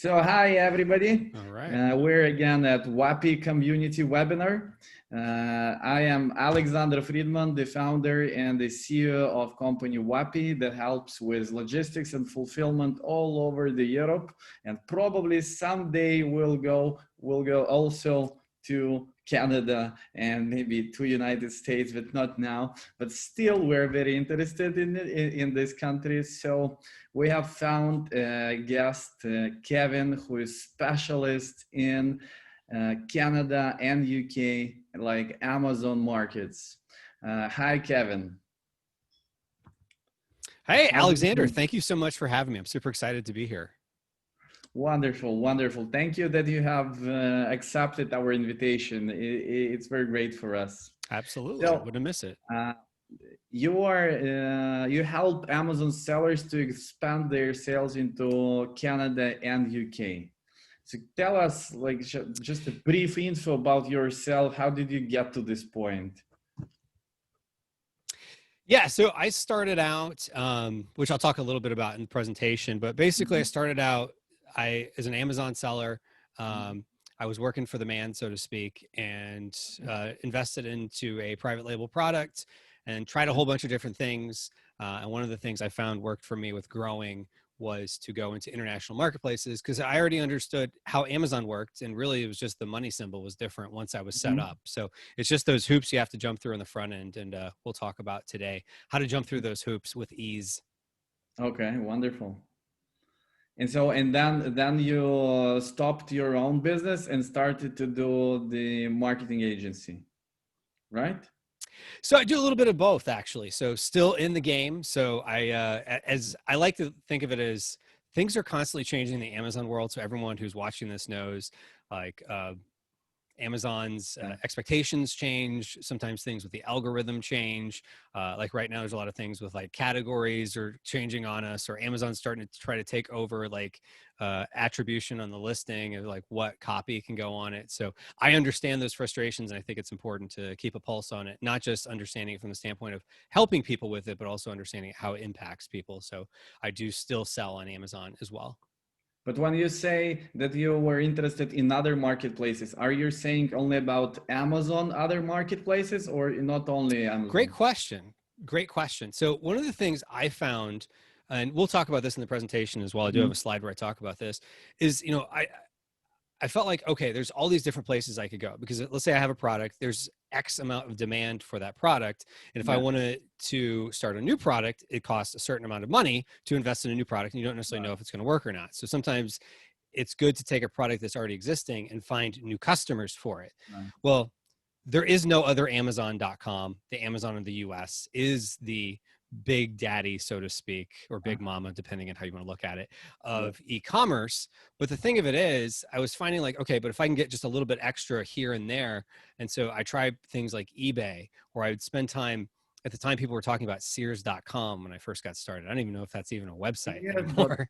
So hi everybody. All right. We're again at WAPI community webinar. I am Alexander Fridman, the founder and the CEO of company WAPI that helps with logistics and fulfillment all over the Europe, and probably someday we'll go also to Canada and maybe to United States, but not now. But still, we're very interested in this country. So we have found a guest, Kevin, who is specialist in Canada and UK, like Amazon markets. Hi, Kevin. Hey, Alexander, thank you so much for having me. I'm super excited to be here. Wonderful, wonderful. Thank you that you have accepted our invitation. It's very great for us. Absolutely, So, wouldn't miss it. You help Amazon sellers to expand their sales into Canada and UK. So tell us, like, just a brief info about yourself. How did you get to this point? Yeah, so I started out, which I'll talk a little bit about in the presentation, but basically I started out as an Amazon seller. I was working for the man, so to speak, and invested into a private label product and tried a whole bunch of different things. And one of the things I found worked for me with growing was to go into international marketplaces, because I already understood how Amazon worked, and really it was just the money symbol was different once I was set up. So it's just those hoops you have to jump through on the front end, and we'll talk about today how to jump through those hoops with ease. Okay, wonderful. And so, and then you stopped your own business and started to do the marketing agency, right? So I do a little bit of both, actually. So still in the game. So as I like to think of it, as things are constantly changing in the Amazon world. So everyone who's watching this knows, like, Amazon's expectations change. Sometimes things with the algorithm change. Like right now, there's a lot of things with like categories are changing on us, or Amazon's starting to try to take over like attribution on the listing of like what copy can go on it. So I understand those frustrations, and I think it's important to keep a pulse on it, not just understanding it from the standpoint of helping people with it, but also understanding how it impacts people. So I do still sell on Amazon as well. But when you say that you were interested in other marketplaces, are you saying only about Amazon, other marketplaces, or not only Amazon? Great question. Great question. So one of the things I found, and we'll talk about this in the presentation as well, I do have a slide where I talk about this, is, I felt like, okay, there's all these different places I could go, because let's say I have a product, there's X amount of demand for that product. And if I wanted to start a new product, it costs a certain amount of money to invest in a new product, and you don't necessarily know if it's going to work or not. So sometimes it's good to take a product that's already existing and find new customers for it. Well, there is no other Amazon.com. The Amazon in the US is the big daddy, so to speak, or big mama, depending on how you want to look at it, of e-commerce. But the thing of it is, I was finding like, okay, but if I can get just a little bit extra here and there. And so I tried things like eBay, where I would spend time. At the time, people were talking about Sears.com when I first got started. I don't even know if that's even a website anymore,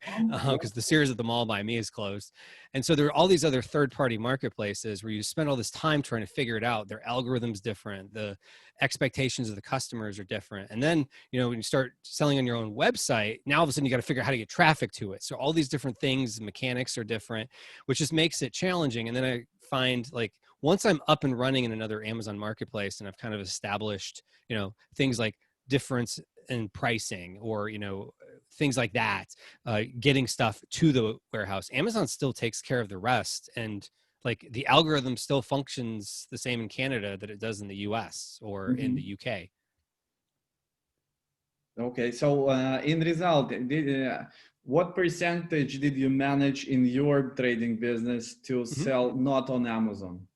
because the Sears at the mall by me is closed. And so there are all these other third-party marketplaces where you spend all this time trying to figure it out. Their algorithm's different. The expectations of the customers are different. And then, when you start selling on your own website, now all of a sudden you got to figure out how to get traffic to it. So all these different things, mechanics are different, which just makes it challenging. And then I find, like, once I'm up and running in another Amazon marketplace and I've kind of established, things like difference in pricing, or, things like that, getting stuff to the warehouse, Amazon still takes care of the rest. And like the algorithm still functions the same in Canada that it does in the US or in the UK. Okay, so in result, what percentage did you manage in your trading business to sell not on Amazon?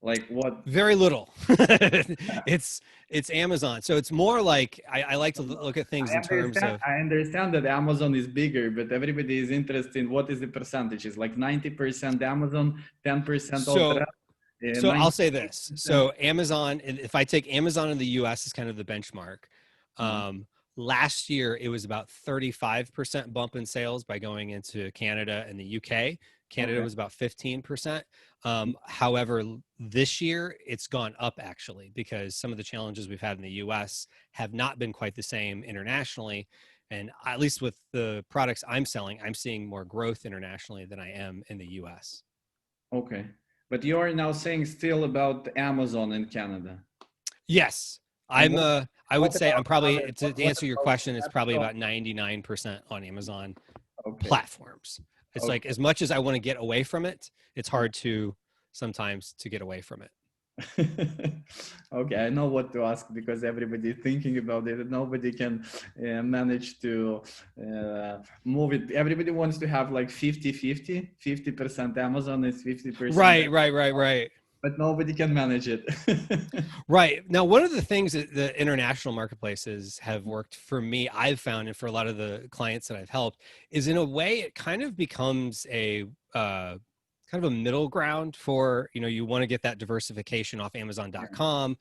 Like what? Very little. It's Amazon. So it's more like, I like to look at things in terms of. I understand that Amazon is bigger, but everybody is interested in what is the percentages, like 90% Amazon, 10% all the rest. So I'll say this. So Amazon, if I take Amazon in the US as kind of the benchmark, last year it was about 35% bump in sales by going into Canada and the UK. Canada was about 15%. However, this year it's gone up, actually, because some of the challenges we've had in the US have not been quite the same internationally. And at least with the products I'm selling, I'm seeing more growth internationally than I am in the US. Okay. But you're now saying still about Amazon in Canada. Yes. And I would what say I'm about probably, other, to what answer your about question, it's probably Amazon? about 99% on Amazon Okay. platforms. It's like, Okay. as much as I want to get away from it, it's Yeah. hard to sometimes to get away from it. Okay, I know what to ask because everybody is thinking about it. Nobody can manage to move it. Everybody wants to have like 50% Amazon is 50%, Right. but nobody can manage it. Right. Now, one of the things that the international marketplaces have worked for me, I've found, and for a lot of the clients that I've helped, is in a way it kind of becomes a kind of a middle ground for, you want to get that diversification off Amazon.com,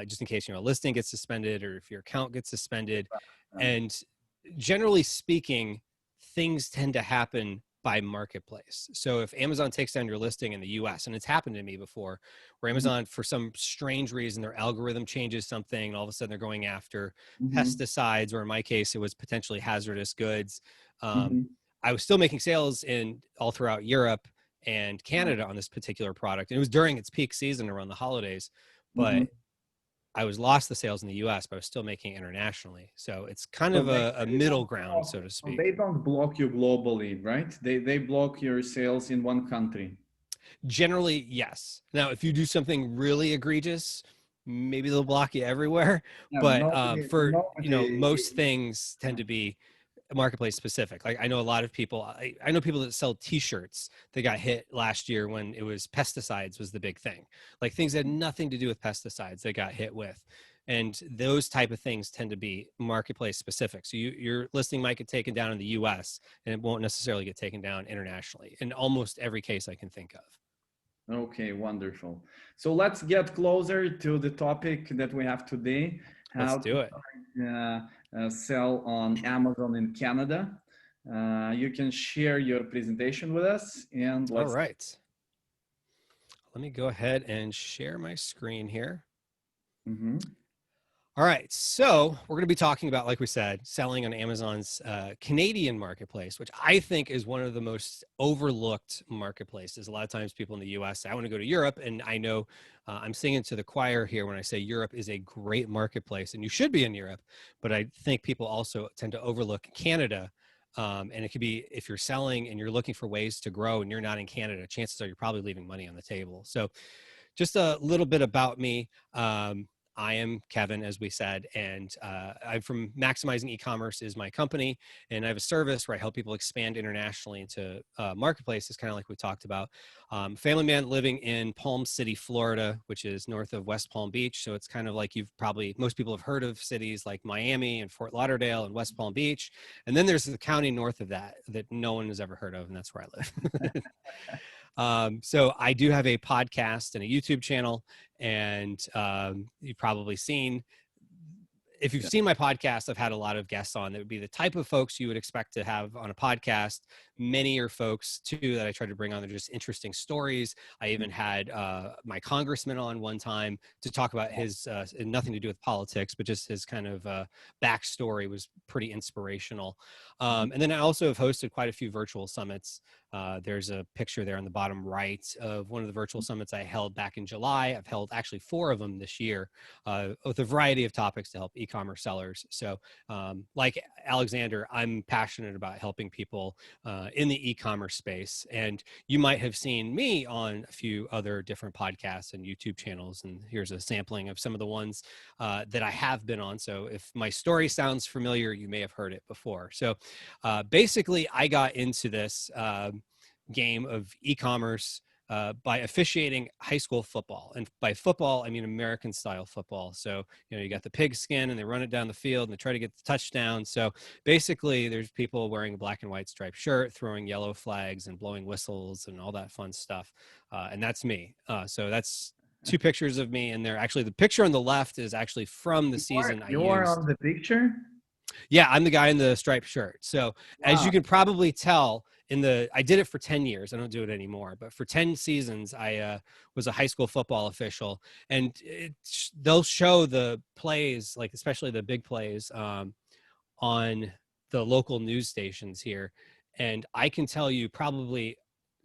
just in case, a listing gets suspended or if your account gets suspended. And generally speaking, things tend to happen by marketplace. So if Amazon takes down your listing in the US, and it's happened to me before, where Amazon, for some strange reason, their algorithm changes something, and all of a sudden they're going after pesticides, or in my case, it was potentially hazardous goods. I was still making sales in all throughout Europe and Canada on this particular product. And it was during its peak season around the holidays, but I was lost the sales in the US, but I was still making internationally. So it's kind of a middle ground, so to speak. They don't block you globally, right? They block your sales in one country. Generally, yes. Now, if you do something really egregious, maybe they'll block you everywhere. Yeah, But for nobody. most things tend to be marketplace specific. Like I know a lot of people. I know people that sell T-shirts that got hit last year when it was pesticides was the big thing. Like things that had nothing to do with pesticides they got hit with. And those type of things tend to be marketplace specific. So your listing might get taken down in the US and it won't necessarily get taken down internationally in almost every case I can think of. Okay, wonderful. So let's get closer to the topic that we have today. Let's How do it. to sell on Amazon in Canada. You can share your presentation with us and All let's. right. Let me go ahead and share my screen here. All right, so we're going to be talking about, like we said, selling on Amazon's Canadian marketplace, which I think is one of the most overlooked marketplaces. A lot of times people in the US say, I want to go to Europe, and I know I'm singing to the choir here when I say Europe is a great marketplace, and you should be in Europe, but I think people also tend to overlook Canada. And it could be, if you're selling and you're looking for ways to grow and you're not in Canada, chances are you're probably leaving money on the table. So just a little bit about me. I am Kevin, as we said, and I'm from Maximizing E-commerce is my company, and I have a service where I help people expand internationally into marketplaces, kind of like we talked about. Family man living in Palm City, Florida, which is north of West Palm Beach. So it's kind of like most people have heard of cities like Miami and Fort Lauderdale and West Palm Beach. And then there's the county north of that no one has ever heard of, and that's where I live. So I do have a podcast and a YouTube channel, and you've probably seen, if you've seen my podcast, I've had a lot of guests on that would be the type of folks you would expect to have on a podcast. Many are folks too that I try to bring on. They're just interesting stories. I even had my congressman on one time to talk about his, nothing to do with politics, but just his kind of backstory was pretty inspirational. And then I also have hosted quite a few virtual summits. There's a picture there on the bottom right of one of the virtual summits I held back in July. I've held actually 4 of them this year with a variety of topics to help e-commerce sellers. So like Alexander, I'm passionate about helping people in the e-commerce space. And you might have seen me on a few other different podcasts and YouTube channels. And here's a sampling of some of the ones that I have been on. So if my story sounds familiar, you may have heard it before. So basically, I got into this game of e-commerce by officiating high school football. And by football, I mean American style football. So, you got the pigskin and they run it down the field and they try to get the touchdown. So basically there's people wearing a black and white striped shirt, throwing yellow flags and blowing whistles and all that fun stuff. And that's me. So that's 2 pictures of me in there. Actually, the picture on the left is actually from the season I used. You are on the picture? Yeah, I'm the guy in the striped shirt. So as you can probably tell, I did it for 10 years. I don't do it anymore, but for 10 seasons, I was a high school football official, and they'll show the plays, like especially the big plays, on the local news stations here. And I can tell you probably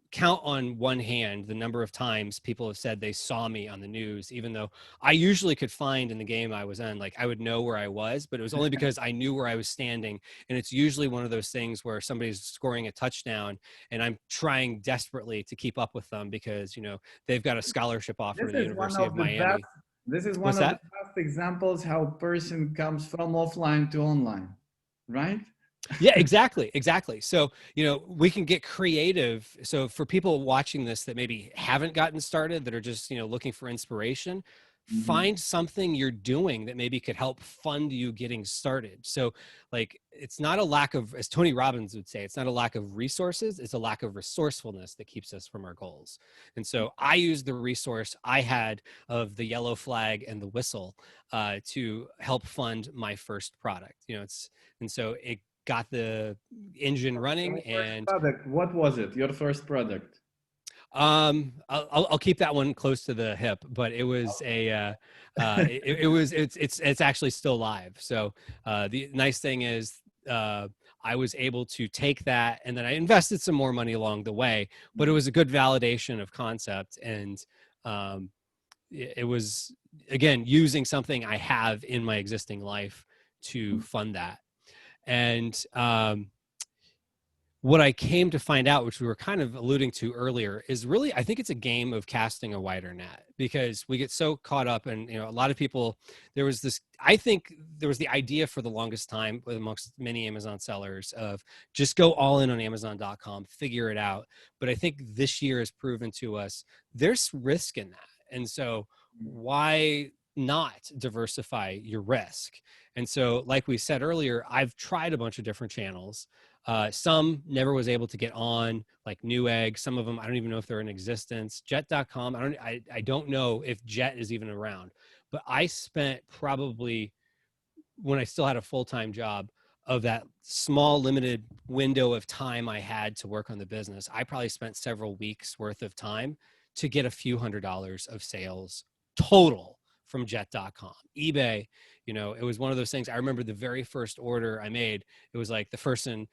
count on one hand the number of times people have said they saw me on the news, even though I usually could find in the game I was in, like I would know where I was, but it was only because I knew where I was standing. And it's usually one of those things where somebody's scoring a touchdown and I'm trying desperately to keep up with them because, you know, they've got a scholarship offer This to the is one University of of the best. Miami. This is one What's of the that? best examples how a person comes from offline to online, right? Yeah, exactly. Exactly. So, you know, we can get creative. So for people watching this that maybe haven't gotten started, that are just, you know, looking for inspiration, Mhm. find something you're doing that maybe could help fund you getting started. So like, it's not a lack of, as Tony Robbins would say, it's not a lack of resources, it's a lack of resourcefulness that keeps us from our goals. And so I used the resource I had of the yellow flag and the whistle to help fund my first product. You know, and so it got the engine running. Your first And product, what was it? Your first product? I'll keep that one close to the hip, but it was it's actually still live. So the nice thing is I was able to take that, and then I invested some more money along the way, but it was a good validation of concept. And um, it was, again, using something I have in my existing life to fund that. And what I came to find out, which we were kind of alluding to earlier, is really, I think it's a game of casting a wider net, because we get so caught up in, you know, a lot of people, there was this, I think there was the idea for the longest time amongst many Amazon sellers of just go all in on Amazon.com, figure it out. But I think this year has proven to us there's risk in that. And so why not diversify your risk? And so, like we said earlier, I've tried a bunch of different channels. Some never was able to get on, like Newegg. Some of them, I don't even know if they're in existence. Jet.com, I don't know if Jet is even around. But I spent probably, when I still had a full-time job, of that small limited window of time I had to work on the business, I probably spent several weeks worth of time to get a few $100s of sales total from jet.com. eBay, you know, it was one of those things. I remember the very first order I made, it was like the person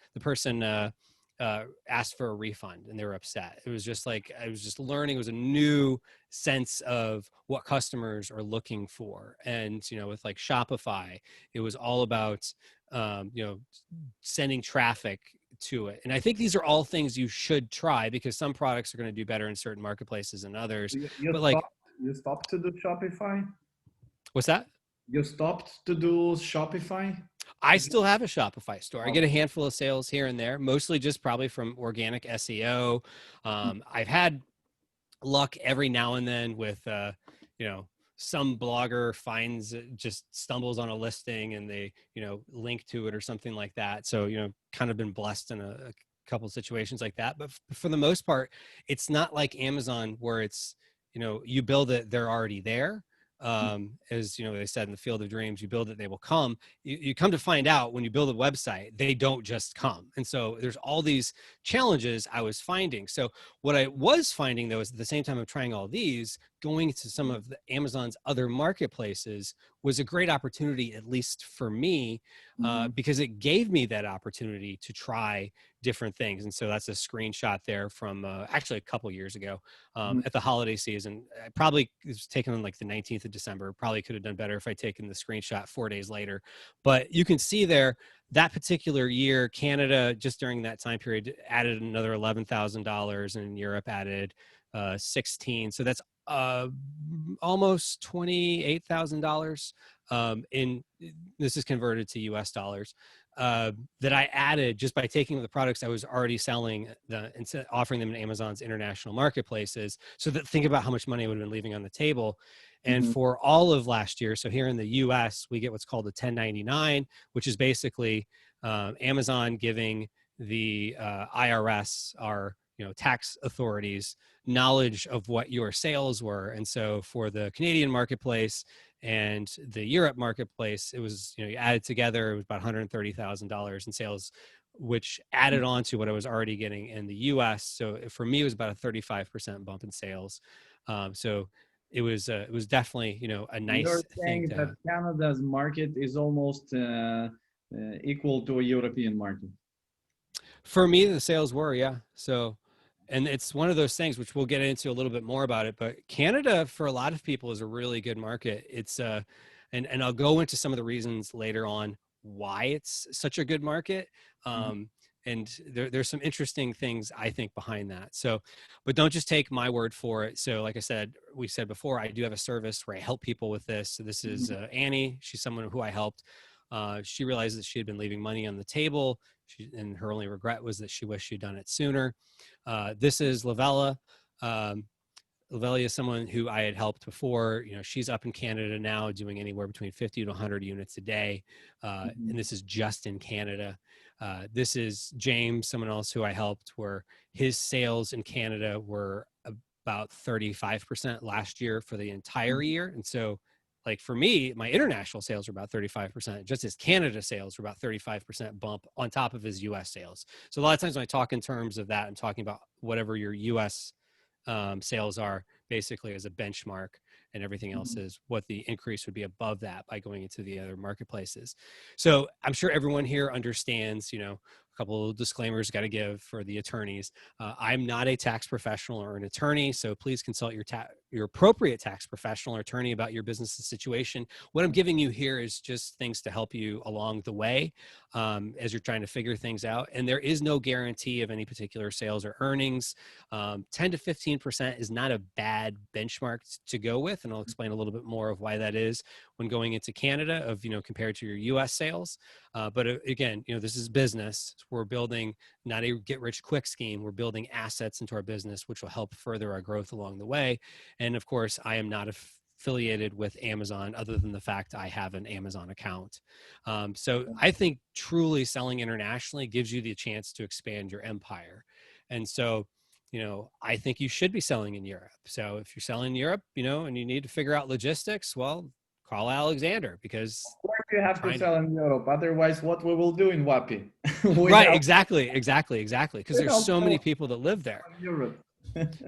asked for a refund and they were upset. It was just like, I was just learning. It was a new sense of what customers are looking for. And, you know, with like Shopify, it was all about, you know, sending traffic to it. And I think these are all things you should try, because some products are going to do better in certain marketplaces than others. You But like, stopped. You stopped to do Shopify. what's that? You stopped to do Shopify. I still have a Shopify store. I get a Okay. handful of sales here and there, mostly just probably from organic SEO. I've had luck every now and then with, you know, some blogger finds, just stumbles on a listing and they, you know, link to it or something like that. So, you know, kind of been blessed in a couple of situations like that. But for the most part, it's not like Amazon where it's, you know, you build it, they're already there. As you know, they said in the Field of Dreams, you build it, they will come. You come to find out when you build a website, they don't just come. And so there's all these challenges I was finding. So what I was finding, though, is at the same time of trying all these, going to some of the Amazon's other marketplaces was a great opportunity, at least for me, Mhm. because it gave me that opportunity to try different things. And so that's a screenshot there from actually a couple years ago Mhm. at the holiday season. I probably, it was taken on like the 19th of December. Probably could have done better if I'd taken the screenshot 4 days later. But you can see there, that particular year, Canada, just during that time period, added another $11,000, and Europe added 16. So that's almost $28,000 in, this is converted to US dollars, that I added just by taking the products I was already selling, and offering them in Amazon's international marketplaces. So that, think about how much money I would have been leaving on the table. And Mhm. for all of last year, so here in the US, we get what's called a 1099, which is basically Amazon giving the IRS, our, you know, tax authorities, knowledge of what your sales were. And so for the Canadian marketplace and the Europe marketplace, it was, you know, you added together, it was about $130,000 in sales, which added on to what I was already getting in the US. So for me, it was about a 35% bump in sales. So it was definitely, you know, a You're nice thing saying that to. Canada's market is almost equal to a European market? For me, the sales were, yeah. So, and it's one of those things which we'll get into a little bit more about it, but Canada for a lot of people is a really good market. It's and I'll go into some of the reasons later on why it's such a good market. And there's some interesting things I think behind that. So, but don't just take my word for it. So like I said, we said before, I do have a service where I help people with this. So this is Annie. She's someone who I helped. She realized that she had been leaving money on the table. And her only regret was that she wished she'd done it sooner. This is Lavella. Lavella is someone who I had helped before. You know, she's up in Canada now doing anywhere between 50 to 100 units a day. And this is just in Canada. This is James, someone else who I helped, where his sales in Canada were about 35% last year for the entire year. And so like for me, my international sales were about 35%, just his Canada sales were about 35% bump on top of his US sales. So a lot of times when I talk in terms of that, I'm talking about whatever your US sales are basically as a benchmark, and everything else is what the increase would be above that by going into the other marketplaces. So I'm sure everyone here understands, you know, a couple of disclaimers got to give for the attorneys. I'm not a tax professional or an attorney, so please consult your appropriate tax professional or attorney about your business situation. What I'm giving you here is just things to help you along the way as you're trying to figure things out. And there is no guarantee of any particular sales or earnings. 10 to 15% is not a bad benchmark to go with, and I'll explain a little bit more of why that is when going into Canada, of, you know, compared to your US sales. But again, you know, this is business. We're building not a get rich quick scheme. We're building assets into our business, which will help further our growth along the way. And of course, I am not affiliated with Amazon other than the fact I have an Amazon account. So I think truly selling internationally gives you the chance to expand your empire. And so, you know, I think you should be selling in Europe. So if you're selling in Europe, you know, and you need to figure out logistics, well, call Alexander, because You have to sell in Europe. Otherwise, what we will do in WAPI? Right, exactly. Because there's so many help people that live there. Europe.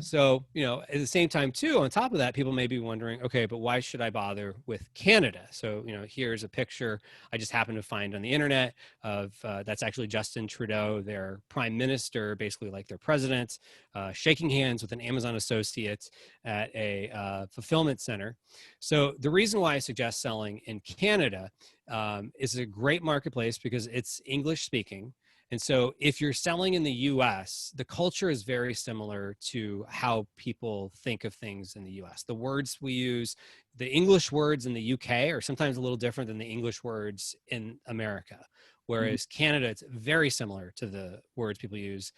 So, you know, at the same time too, on top of that, people may be wondering, okay, but why should I bother with Canada? So, you know, here's a picture I just happened to find on the internet of, that's actually Justin Trudeau, their prime minister, basically like their president, shaking hands with an Amazon associate at a fulfillment center. So the reason why I suggest selling in Canada is a great marketplace because it's English speaking. And so if you're selling in the US, the culture is very similar to how people think of things in the US. The words we use, the English words in the UK are sometimes a little different than the English words in America. Whereas Canada, it's very similar to the words people use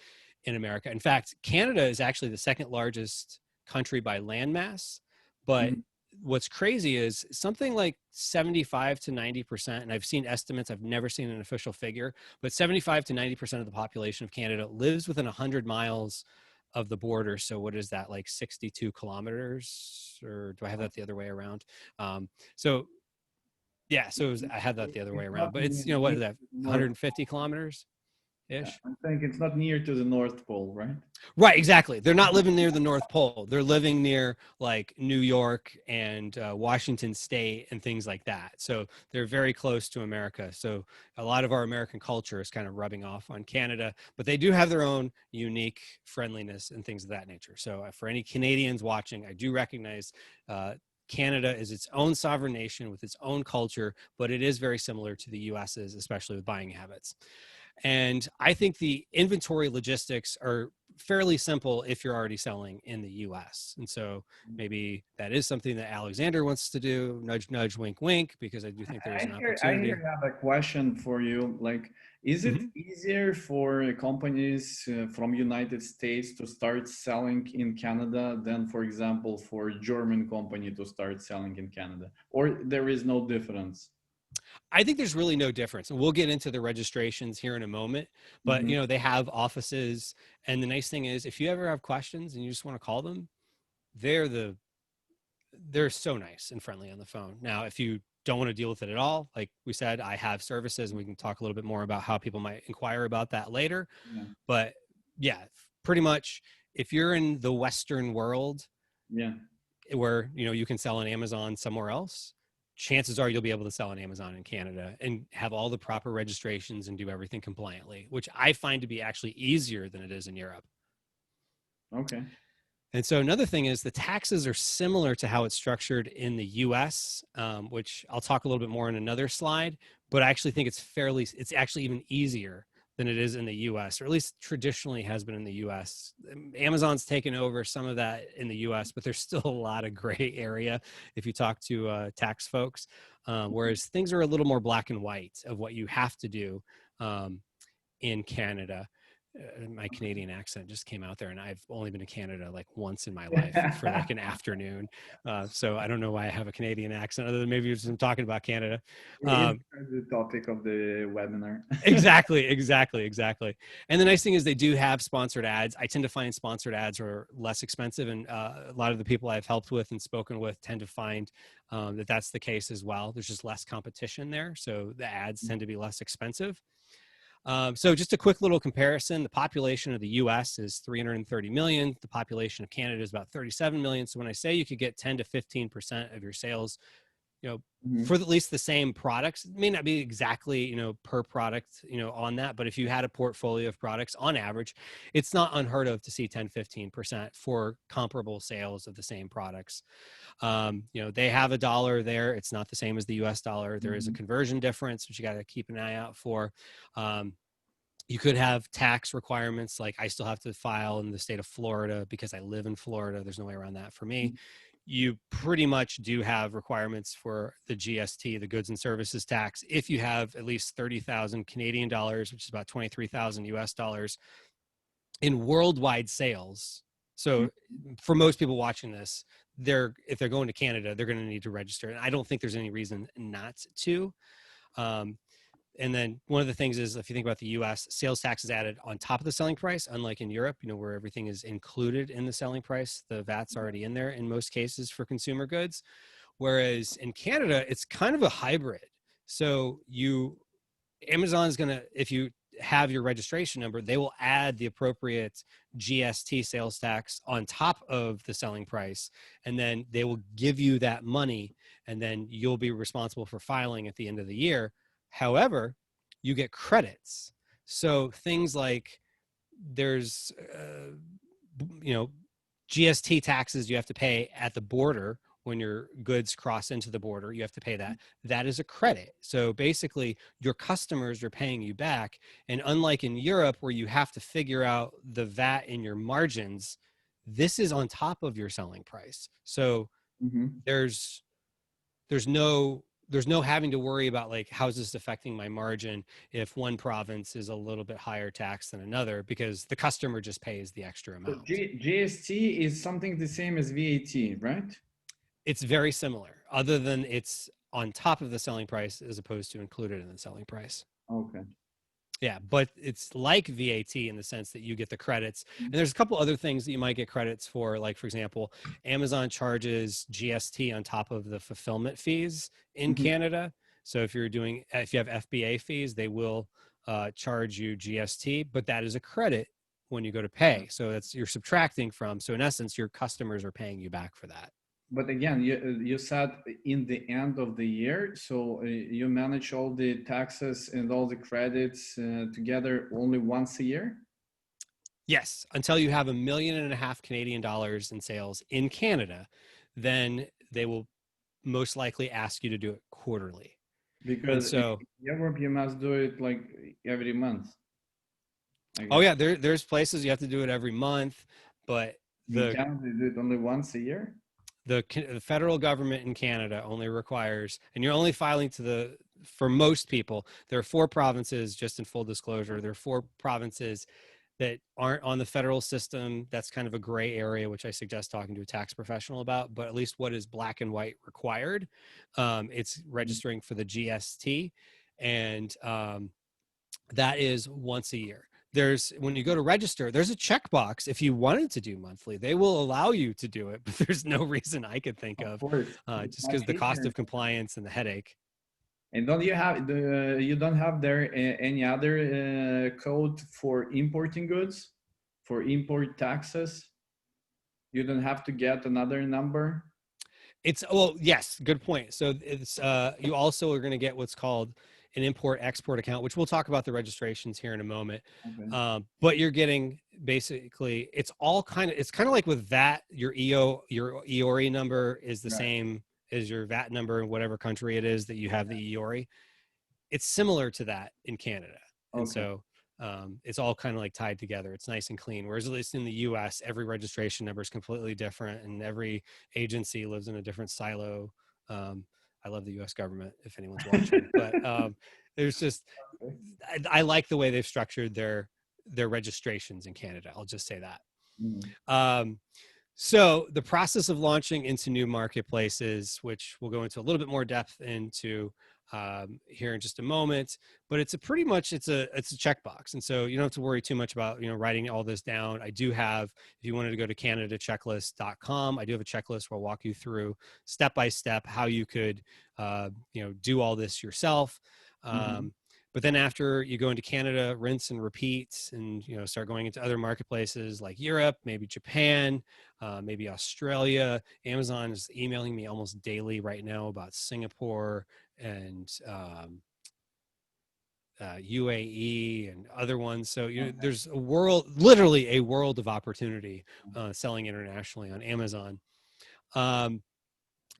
in America. In fact, Canada is actually the second largest country by landmass, but what's crazy is something like 75 to 90%, and I've seen estimates, I've never seen an official figure, but 75 to 90% of the population of Canada lives within 100 miles of the border. So what is that, like 62 kilometers? Or do I have that the other way around? So yeah, so I had that the other way around, but it's, you know, what is that, 150 kilometers? Ish. I think it's not near to the North Pole, right? Right, exactly. They're not living near the North Pole. They're living near like New York and Washington State and things like that. So they're very close to America. So a lot of our American culture is kind of rubbing off on Canada, but they do have their own unique friendliness and things of that nature. So for any Canadians watching, I do recognize Canada is its own sovereign nation with its own culture, but it is very similar to the US's, especially with buying habits. And I think the inventory logistics are fairly simple if you're already selling in the US. And so maybe that is something that Alexander wants to do, nudge, nudge, wink, wink, because I do think there is an opportunity. I have a question for you. Like, is it easier for companies from United States to start selling in Canada than, for example, for a German company to start selling in Canada? Or there is no difference? I think there's really no difference. And we'll get into the registrations here in a moment, but you know, they have offices. And the nice thing is if you ever have questions and you just want to call them, they're so nice and friendly on the phone. Now, if you don't want to deal with it at all, like we said, I have services and we can talk a little bit more about how people might inquire about that later. But yeah, pretty much if you're in the Western world, where, you know, you can sell on Amazon somewhere else, chances are you'll be able to sell on Amazon in Canada and have all the proper registrations and do everything compliantly, which I find to be actually easier than it is in Europe. Okay. And so another thing is the taxes are similar to how it's structured in the US, which I'll talk a little bit more in another slide, but I actually think it's actually even easier than it is in the US, or at least traditionally has been in the US. Amazon's taken over some of that in the US, but there's still a lot of gray area if you talk to tax folks, whereas things are a little more black and white of what you have to do in Canada. My Canadian accent just came out there, and I've only been to Canada like once in my life for like an afternoon. So I don't know why I have a Canadian accent other than maybe I'm talking about Canada. It's the topic of the webinar. Exactly. And the nice thing is they do have sponsored ads. I tend to find sponsored ads are less expensive, and a lot of the people I've helped with and spoken with tend to find that that's the case as well. There's just less competition there, so the ads tend to be less expensive. So just a quick little comparison. The population of the US is 330 million. The population of Canada is about 37 million. So when I say you could get 10 to 15% of your sales, for at least the same products, it may not be exactly, per product, on that, but if you had a portfolio of products on average, it's not unheard of to see 10, 15% for comparable sales of the same products. They have a dollar there. It's not the same as the US dollar. There is a conversion difference, which you got to keep an eye out for. You could have tax requirements. Like I still have to file in the state of Florida because I live in Florida. There's no way around that for me. You pretty much do have requirements for the GST, the goods and services tax, if you have at least 30,000 Canadian dollars, which is about 23,000 US dollars in worldwide sales. So for most people watching this, if they're going to Canada, they're going to need to register. And I don't think there's any reason not to. And then one of the things is, if you think about the US, sales tax is added on top of the selling price, unlike in Europe, where everything is included in the selling price. The VAT's already in there in most cases for consumer goods. Whereas in Canada, it's kind of a hybrid. So Amazon's going to, if you have your registration number, they will add the appropriate GST sales tax on top of the selling price. And then they will give you that money, and then you'll be responsible for filing at the end of the year. However, you get credits. So things like there's, GST taxes you have to pay at the border when your goods cross into the border. You have to pay that. That is a credit. So basically, your customers are paying you back. And unlike in Europe, where you have to figure out the VAT in your margins, this is on top of your selling price. So there's no having to worry about like, how's this affecting my margin if one province is a little bit higher tax than another, because the customer just pays the extra amount. So GST is something the same as VAT, right? It's very similar, other than it's on top of the selling price as opposed to included in the selling price. Okay. Yeah, but it's like VAT in the sense that you get the credits. And there's a couple other things that you might get credits for. Like, for example, Amazon charges GST on top of the fulfillment fees in Canada. So if you have FBA fees, they will charge you GST, but that is a credit when you go to pay. So you're subtracting from. So in essence, your customers are paying you back for that. But again, you said in the end of the year, so you manage all the taxes and all the credits together only once a year? Yes, until you have $1.5 million Canadian dollars in sales in Canada, then they will most likely ask you to do it quarterly. Because in Europe, you must do it like every month. Oh yeah, there's places you have to do it every month, but in Canada, they do it only once a year? The federal government in Canada only requires, and you're only filing for most people, there are 4 provinces, just in full disclosure, there are 4 provinces that aren't on the federal system. That's kind of a gray area, which I suggest talking to a tax professional about, but at least what is black and white required, it's registering for the GST, and that is once a year. When you go to register, there's a checkbox. If you wanted to do monthly, they will allow you to do it, but there's no reason I could think of just because the cost of compliance and the headache. And you don't have there any other code for importing goods, for import taxes? You don't have to get another number? It's, well, yes, good point. So it's you also are going to get what's called an import export account, which we'll talk about the registrations here in a moment. Okay. But you're getting basically, it's all kind of, it's kind of like with VAT, your your EORI number is the Right. same as your VAT number in whatever country it is that you have the EORI. It's similar to that in Canada. And Okay. so it's all kind of like tied together. It's nice and clean. Whereas at least in the US, every registration number is completely different and every agency lives in a different silo. Um, I love the US government if anyone's watching, but there's just, Okay. I like the way they've structured their registrations in Canada. I'll just say that. Mhm. So the process of launching into new marketplaces, which we'll go into a little bit more depth into here in just a moment, but it's a pretty much it's a checkbox, and so you don't have to worry too much about writing all this down. I do have, if you wanted to go to canadachecklist.com, I do have a checklist where I'll walk you through step by step how you could do all this yourself. Mhm. But then after you go into Canada, rinse and repeat, and start going into other marketplaces like Europe, maybe Japan, maybe Australia. Amazon is emailing me almost daily right now about Singapore and UAE and other ones. So Okay. there's a world, literally a world of opportunity selling internationally on Amazon. Um,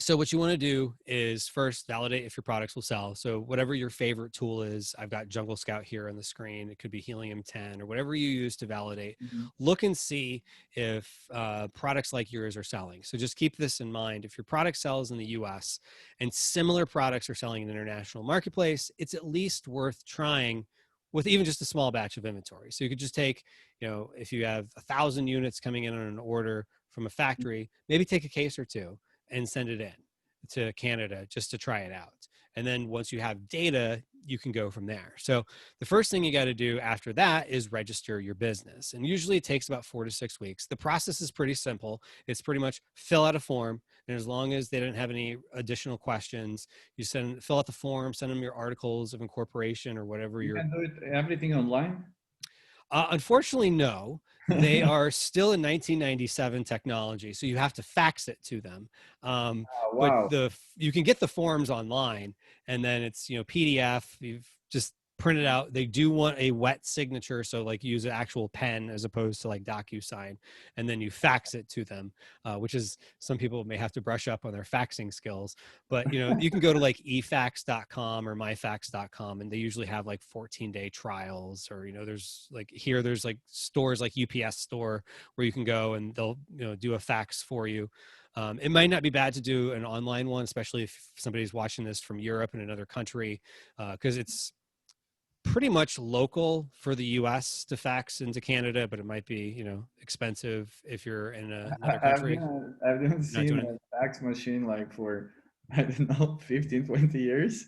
so what you want to do is first validate if your products will sell. So whatever your favorite tool is, I've got Jungle Scout here on the screen. It could be Helium 10 or whatever you use to validate. Mhm. Look and see if products like yours are selling. So just keep this in mind. If your product sells in the US and similar products are selling in an international marketplace, it's at least worth trying with even just a small batch of inventory. So you could just take, if you have 1,000 units coming in on an order from a factory, maybe take a case or two and send it in to Canada just to try it out. And then once you have data, you can go from there. So the first thing you got to do after that is register your business. And usually it takes about 4 to 6 weeks. The process is pretty simple. It's pretty much fill out a form. And as long as they don't have any additional questions, you fill out the form, send them your articles of incorporation or whatever You your. can do it everything online. Unfortunately, no. They are still in 1997 technology, so you have to fax it to them. Oh, But wow. you can get the forms online, and then it's PDF. You've just print it out. They do want a wet signature, so like use an actual pen as opposed to like DocuSign, and then you fax it to them, which is, some people may have to brush up on their faxing skills. But you can go to like efax.com or myfax.com, and they usually have like 14-day trials, or there's like there's like stores like UPS store where you can go and they'll do a fax for you. It might not be bad to do an online one, especially if somebody's watching this from Europe in another country, because it's pretty much local for the US to fax into Canada, but it might be, expensive if you're in another country. I've been You're not seeing doing it. a fax machine like for, I don't know, 15, 20 years.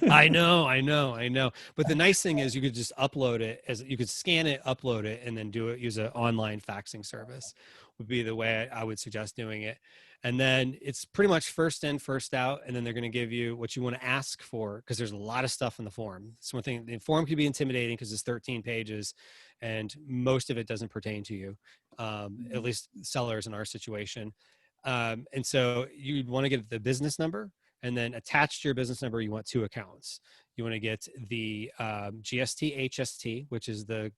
I know. But the nice thing is you could just upload it, as you could scan it, upload it, and then use an online faxing service would be the way I would suggest doing it. And then it's pretty much first in, first out. And then they're going to give you what you want to ask for, because there's a lot of stuff in the form. It's one thing, the form can be intimidating because it's 13 pages and most of it doesn't pertain to you, at least sellers in our situation. And so you'd want to get the business number, and then attached to your business number, you want two accounts. You want to get the GST, HST, which is the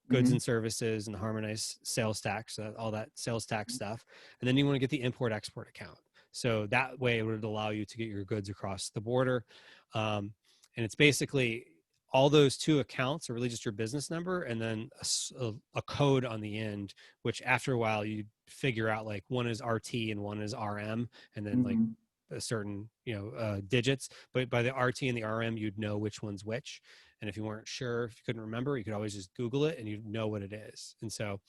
goods Mhm. and services and the harmonized sales tax, all that sales tax stuff. And then you want to get the import export account. So that way it would allow you to get your goods across the border. And it's basically all those two accounts are really just your business number, and then a code on the end, which after a while you figure out like one is RT and one is RM, and then like Mhm. a certain digits. But by the RT and the RM, you'd know which one's which. And if you weren't sure, if you couldn't remember, you could always just Google it and you know what it is. And so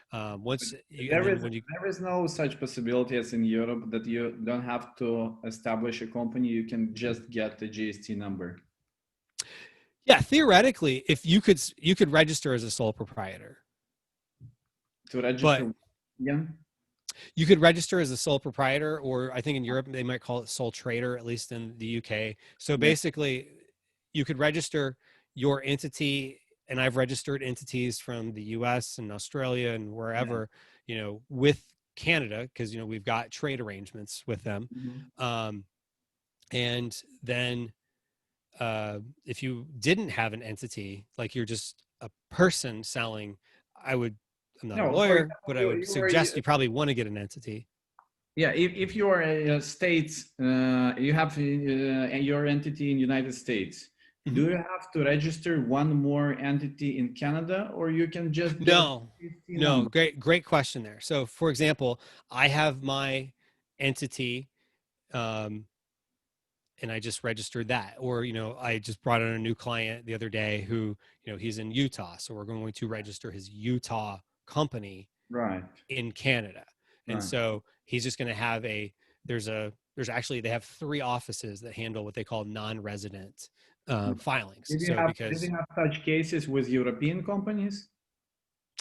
But and there then is when you, there is no such possibility as in Europe that you don't have to establish a company. You can just get the GST number yeah, theoretically, if you could register as a sole proprietor, to but register. Yeah. you could register as a sole proprietor, or I think in Europe they might call it sole trader, at least in the UK. So Yeah. basically, you could register your entity, and I've registered entities from the US and Australia and Yeah. wherever, with Canada, because, you know, we've got trade arrangements with them. And then if you didn't have an entity, like you're just a person selling, I'm not a No, for lawyer, example, but I would suggest you probably want to get an entity. yeah, if you are a state, you have your entity in United States. Mm-hmm. Do you have to register one more entity in Canada, or you can just get No, a CC no, number? great question there. So, for example, I have my entity, and I just registered that. Or, you know, I just brought on a new client the other day who, you know, he's in Utah, so we're going to register his Utah company Right, in Canada. And right. so he's just going to have there's actually, they have 3 offices that handle what they call non-resident filings. So Did because you have such cases with European companies?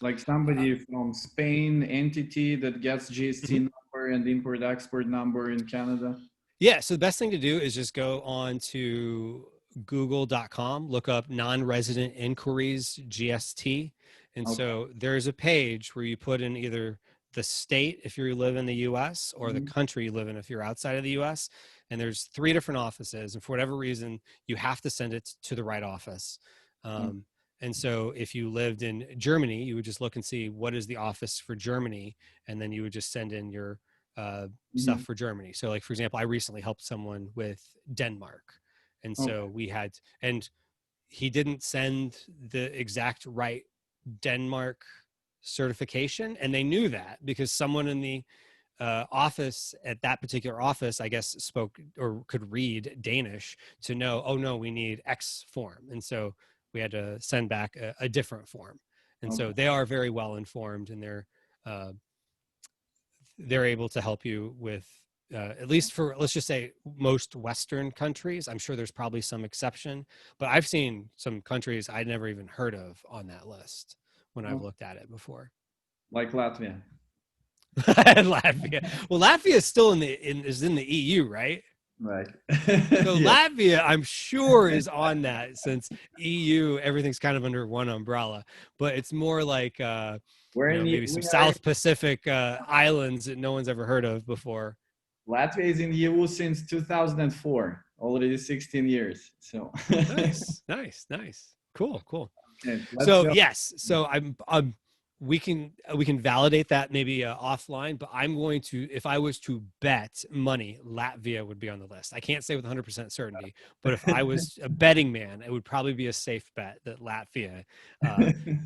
Like somebody from Spain entity that gets GST Mhm. number and import-export number in Canada? Yeah, so the best thing to do is just go on to google.com, look up non-resident inquiries GST. And Okay. so there's a page where you put in either the state if you live in the US, or the Mhm. country you live in if you're outside of the US. And there's 3 different offices. And for whatever reason, you have to send it to the right office. And so if you lived in Germany, you would just look and see what is the office for Germany. And then you would just send in your stuff Mhm. for Germany. So, like, for example, I recently helped someone with Denmark. And Okay. so and he didn't send the exact right Denmark certification. And they knew that because someone in the office at that particular office, I guess, spoke or could read Danish to know, oh no, we need X form. And so we had to send back a different form. And so Okay. they are very well informed, and uh, they're able to help you with at least for, let's just say, most Western countries. I'm sure there's probably some exception, but I've seen some countries I'd never even heard of on that list when I've Oh, looked at it before. like Latvia. Latvia. Well, Latvia is still is in the EU, right? Right. So Yeah. Latvia, I'm sure, is on that, since EU, everything's kind of under one umbrella. But it's more like We're you know, maybe some we are South Pacific islands that no one's ever heard of before. Latvia is in EU since 2004, already 16 years. So Nice, nice, nice. Cool, cool. okay, let's So go. yes, so we can validate that maybe offline, but I'm going to, if I was to bet money, Latvia would be on the list. I can't say with 100% certainty, but if I was a betting man, it would probably be a safe bet that Latvia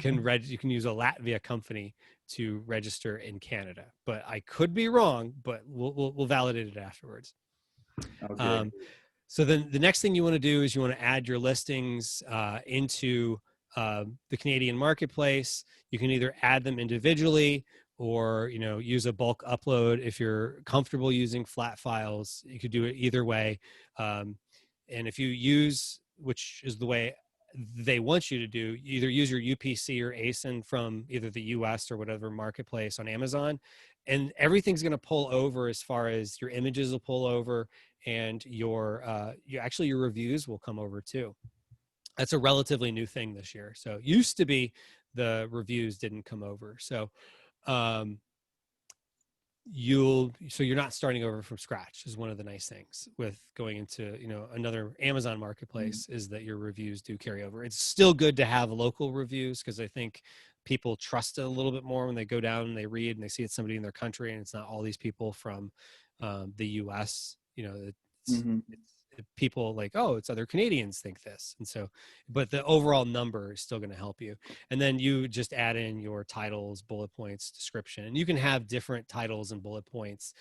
you can use a Latvia company to register in Canada. But I could be wrong, but we'll validate it afterwards. Okay. Um, so then the next thing you want to do is you want to add your listings into the Canadian marketplace. You can either add them individually, or, you know, use a bulk upload. If you're comfortable using flat files, you could do it either way. And if you use, which is the way they want you to do, you either use your UPC or ASIN from either the US or whatever marketplace on Amazon, and everything's going to pull over. As far as your images will pull over, and your reviews will come over too. That's a relatively new thing this year. So it used to be the reviews didn't come over. So um, you're not starting over from scratch, is one of the nice things with going into, you know, another Amazon marketplace, is that your reviews do carry over. It's still good to have local reviews, because I think people trust it a little bit more when they go down and they read and they see it's somebody in their country and it's not all these people from the US. You know, Mhm. it's people like, oh, it's other Canadians think this. And so, but the overall number is still going to help you. And then you just add in your titles, bullet points, description. And you can have different titles and bullet points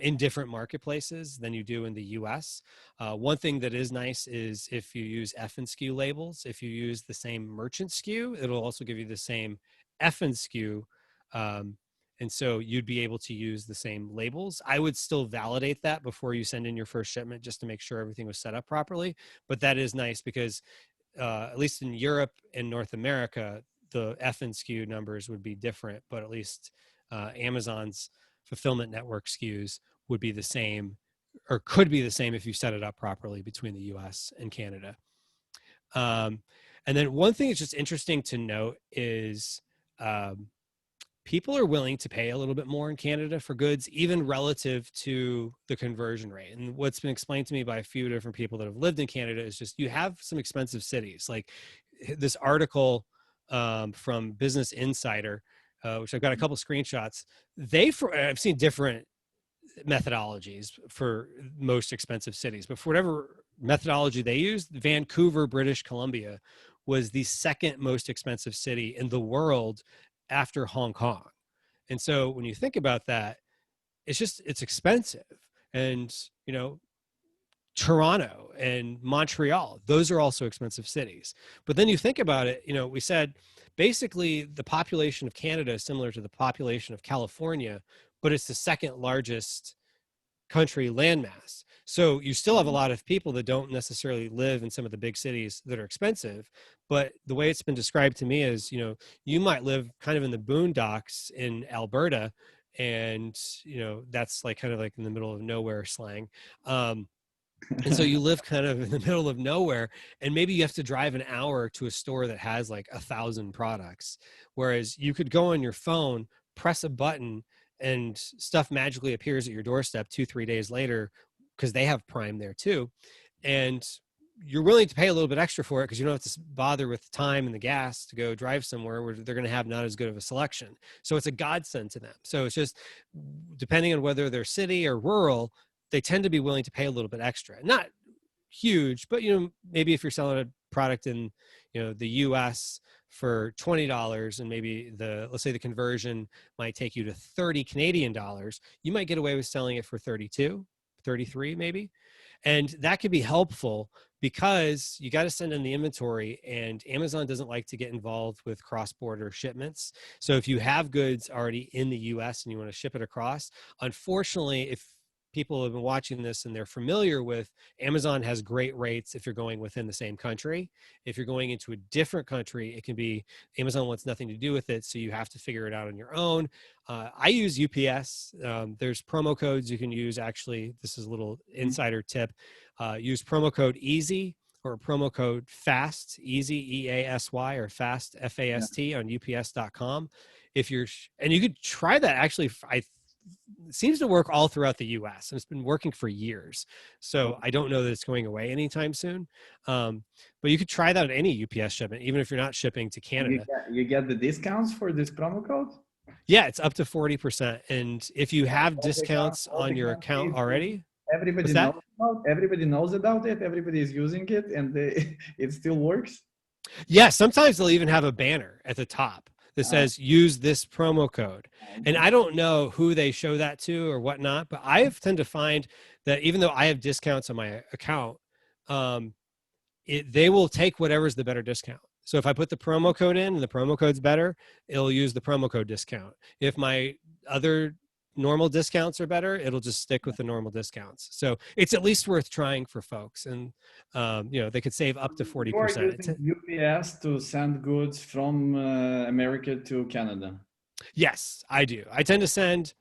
in different marketplaces than you do in the US. One thing that is nice is if you use F and SKU labels, if you use the same merchant SKU, it'll also give you the same F and SKU. And so you'd be able to use the same labels. I would still validate that before you send in your first shipment, just to make sure everything was set up properly. But that is nice because at least in Europe and North America, the F and SKU numbers would be different, but at least Amazon's fulfillment network SKUs would be the same, or could be the same, if you set it up properly between the US and Canada. And then one thing that's just interesting to note is, people are willing to pay a little bit more in Canada for goods, even relative to the conversion rate. And what's been explained to me by a few different people that have lived in Canada is just, you have some expensive cities. Like this article from Business Insider, which I've got a couple screenshots. I've seen different methodologies for most expensive cities, but for whatever methodology they used, Vancouver, British Columbia was the second most expensive city in the world after Hong Kong. And so when you think about that, it's expensive. And, you know, Toronto and Montreal, those are also expensive cities. But then you think about it, you know, we said basically the population of Canada is similar to the population of California, but it's the second largest country landmass. So you still have a lot of people that don't necessarily live in some of the big cities that are expensive. But the way it's been described to me is, you know, you might live kind of in the boondocks in Alberta, and, you know, that's like kind of like in the middle of nowhere slang. And so you live kind of in the middle of nowhere, and maybe you have to drive an hour to a store that has like 1,000 products. Whereas you could go on your phone, press a button, and stuff magically appears at your doorstep 2-3 days later, because they have Prime there too. And you're willing to pay a little bit extra for it because you don't have to bother with the time and the gas to go drive somewhere where they're going to have not as good of a selection. So it's a godsend to them. So it's just, depending on whether they're city or rural, they tend to be willing to pay a little bit extra. Not huge, but, you know, maybe if you're selling a product in, you know, the US for $20, and maybe let's say the conversion might take you to 30 Canadian dollars, you might get away with selling it for 32, 33 maybe. And that could be helpful because you got to send in the inventory, and Amazon doesn't like to get involved with cross-border shipments. So if you have goods already in the US and you want to ship it across, unfortunately, if people have been watching this and they're familiar with, Amazon has great rates if you're going within the same country. If you're going into a different country, it can be Amazon wants nothing to do with it, so you have to figure it out on your own. I use UPS. There's promo codes you can use. Actually, this is a little insider tip. Use promo code EASY or promo code FAST, EASY, EASY, or FAST, FAST on ups.com. And you could try that actually. It seems to work all throughout the US, and it's been working for years. So I don't know that it's going away anytime soon. But you could try that at any UPS shipment, even if you're not shipping to Canada. You get the discounts for this promo code? Yeah, it's up to 40%. And if you have discounts on your account already, everybody knows about it. Everybody is using it, and it still works. Yeah, sometimes they'll even have a banner at the top that says use this promo code. And I don't know who they show that to or whatnot, but I tend to find that even though I have discounts on my account, they will take whatever's the better discount. So if I put the promo code in and the promo code's better, it'll use the promo code discount. If my other normal discounts are better, it'll just stick with the normal discounts. So it's at least worth trying for folks. And, you know, they could save up to 40%. You are using UPS to send goods from America to Canada? Yes, I do. I tend to send,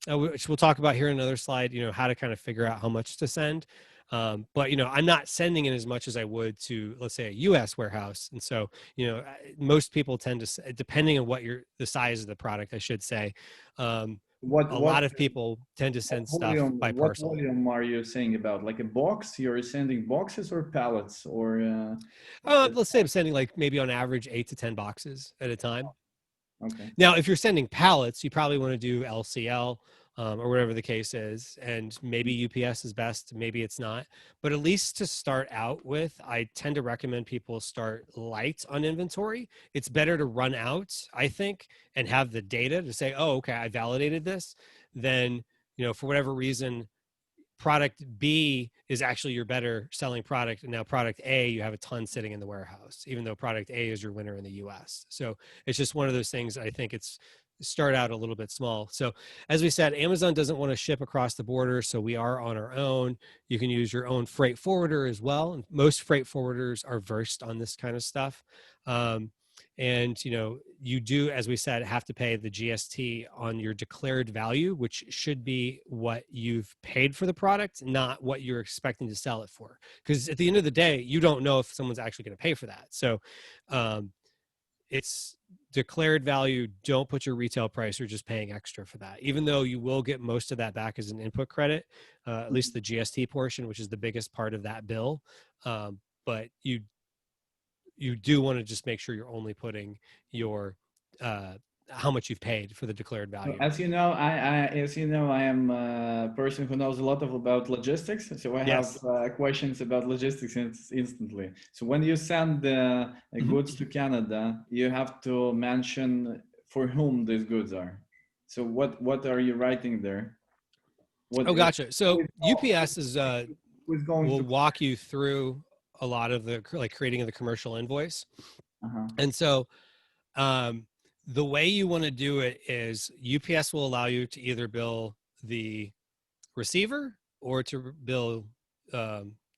which we'll talk about here in another slide, you know, how to kind of figure out how much to send. But, you know, I'm not sending it as much as I would to, let's say, a US warehouse. And so, you know, most people tend to, depending on the size of the product, I should say, a lot of people tend to send stuff by parcel. What volume are you saying about? Like a box? You're sending boxes or pallets? Or let's say I'm sending like maybe on average 8 to 10 boxes at a time. Okay. Now, if you're sending pallets, you probably want to do LCL or whatever the case is. And maybe UPS is best, maybe it's not. But at least to start out with, I tend to recommend people start light on inventory. It's better to run out, I think, and have the data to say, oh, okay, I validated this. Then, you know, for whatever reason, product B is actually your better selling product. And now product A, you have a ton sitting in the warehouse, even though product A is your winner in the US. So it's just one of those things. I think it's start out a little bit small. So as we said, Amazon doesn't want to ship across the border. So we are on our own. You can use your own freight forwarder as well. And most freight forwarders are versed on this kind of stuff. And, you know, you do, as we said, have to pay the GST on your declared value, which should be what you've paid for the product, not what you're expecting to sell it for. Because at the end of the day, you don't know if someone's actually going to pay for that. So it's declared value, don't put your retail price. You're just paying extra for that, even though you will get most of that back as an input credit, at least the GST portion, which is the biggest part of that bill. But you do want to just make sure you're only putting your how much you've paid for the declared value. As you know, I am a person who knows a lot about logistics. So I have questions about logistics instantly. So when you send the goods to Canada, you have to mention for whom these goods are. So what are you writing there? Gotcha. So UPS is will to walk you through a lot of the creating of the commercial invoice. And so the way you want to do it is UPS will allow you to either bill the receiver or to bill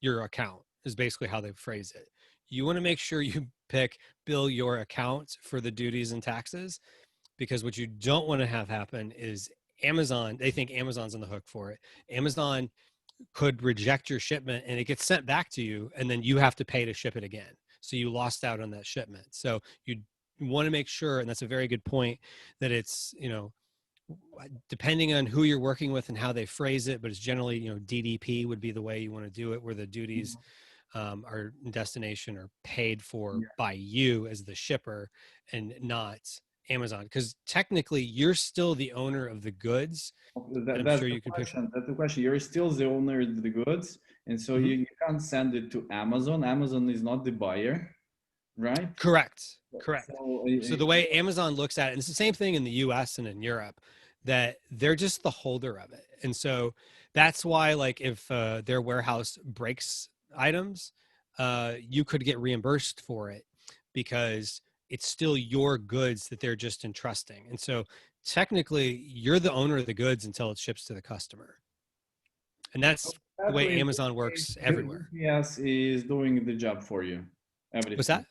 your account, is basically how they phrase it. You want to make sure you pick bill your account for the duties and taxes, because what you don't want to have happen is Amazon, they think Amazon's on the hook for it. Amazon could reject your shipment and it gets sent back to you, and then you have to pay to ship it again. So you lost out on that shipment. So you want to make sure, and that's a very good point, that it's, depending on who you're working with and how they phrase it, but it's generally, DDP would be the way you want to do it, where the duties are in destination are paid for by you as the shipper and not Amazon, because technically you're still the owner of the goods. That's sure you can question. That's the question. You're still the owner of the goods, and so you can't send it to Amazon. Amazon is not the buyer, right? Correct. So the way Amazon looks at it, and it's the same thing in the US and in Europe, that they're just the holder of it. And so that's why, like, if their warehouse breaks items, you could get reimbursed for it, because it's still your goods that they're just entrusting. And so technically you're the owner of the goods until it ships to the customer. And that's the way Amazon works everywhere. UPS is doing the job for you. Everything. What's that?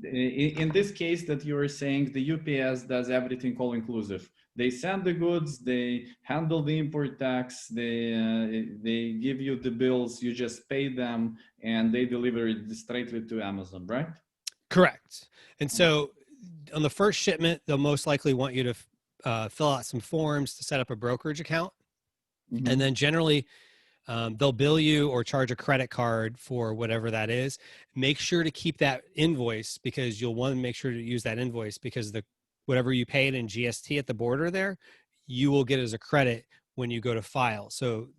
In this case that you're saying, the UPS does everything all inclusive. They send the goods, they handle the import tax, they give you the bills, you just pay them, and they deliver it straightly to Amazon, right? Correct. And so on the first shipment, they'll most likely want you to fill out some forms to set up a brokerage account. And then generally they'll bill you or charge a credit card for whatever that is. Make sure to keep that invoice, because you'll want to make sure to use that invoice, because whatever you paid in GST at the border there, you will get as a credit when you go to file. So